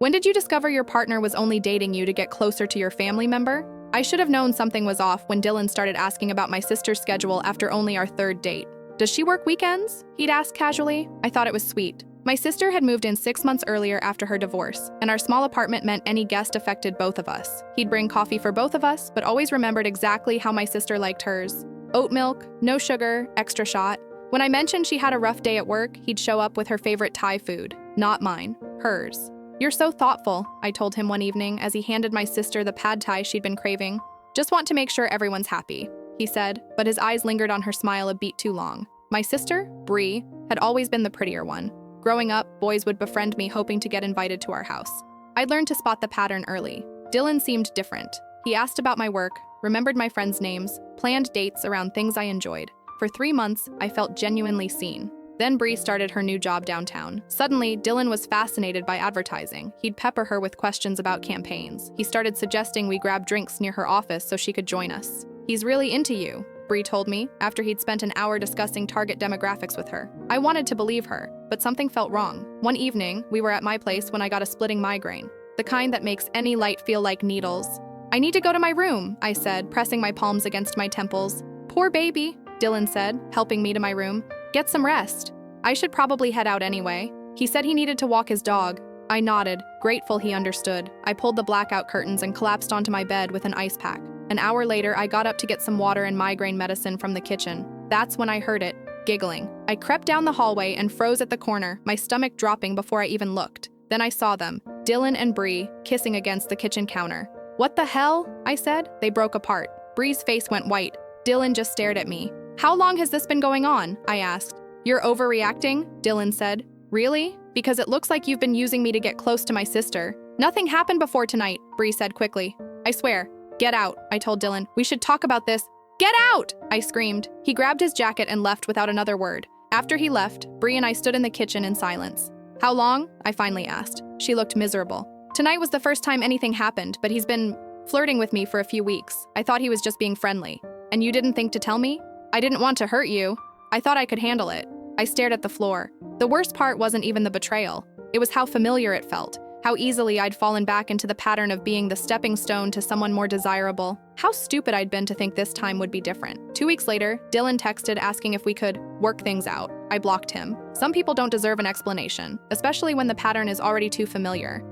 When did you discover your partner was only dating you to get closer to your family member? I should have known something was off when Dylan started asking about my sister's schedule after only our third date. Does she work weekends? He'd asked casually. I thought it was sweet. My sister had moved in 6 months earlier after her divorce, and our small apartment meant any guest affected both of us. He'd bring coffee for both of us, but always remembered exactly how my sister liked hers. Oat milk, no sugar, extra shot. When I mentioned she had a rough day at work, he'd show up with her favorite Thai food. Not mine, hers. You're so thoughtful, I told him one evening as he handed my sister the pad thai she'd been craving. Just want to make sure everyone's happy, he said, but his eyes lingered on her smile a beat too long. My sister, Bree, had always been the prettier one. Growing up, boys would befriend me hoping to get invited to our house. I'd learned to spot the pattern early. Dylan seemed different. He asked about my work, remembered my friends' names, planned dates around things I enjoyed. For 3 months, I felt genuinely seen. Then Bree started her new job downtown. Suddenly, Dylan was fascinated by advertising. He'd pepper her with questions about campaigns. He started suggesting we grab drinks near her office so she could join us. He's really into you, Bree told me, after he'd spent an hour discussing target demographics with her. I wanted to believe her, but something felt wrong. One evening, we were at my place when I got a splitting migraine, the kind that makes any light feel like needles. I need to go to my room, I said, pressing my palms against my temples. Poor baby, Dylan said, helping me to my room. Get some rest. I should probably head out anyway. He said he needed to walk his dog. I nodded, grateful he understood. I pulled the blackout curtains and collapsed onto my bed with an ice pack. An hour later, I got up to get some water and migraine medicine from the kitchen. That's when I heard it, giggling. I crept down the hallway and froze at the corner, my stomach dropping before I even looked. Then I saw them, Dylan and Bree, kissing against the kitchen counter. What the hell? I said. They broke apart. Bree's face went white. Dylan just stared at me. How long has this been going on? I asked. You're overreacting, Dylan said. Really? Because it looks like you've been using me to get close to my sister. Nothing happened before tonight, Bree said quickly. I swear. Get out, I told Dylan. We should talk about this. Get out! I screamed. He grabbed his jacket and left without another word. After he left, Bree and I stood in the kitchen in silence. How long? I finally asked. She looked miserable. Tonight was the first time anything happened, but he's been flirting with me for a few weeks. I thought he was just being friendly. And you didn't think to tell me? I didn't want to hurt you. I thought I could handle it. I stared at the floor. The worst part wasn't even the betrayal. It was how familiar it felt, how easily I'd fallen back into the pattern of being the stepping stone to someone more desirable. How stupid I'd been to think this time would be different. 2 weeks later, Dylan texted asking if we could work things out. I blocked him. Some people don't deserve an explanation, especially when the pattern is already too familiar.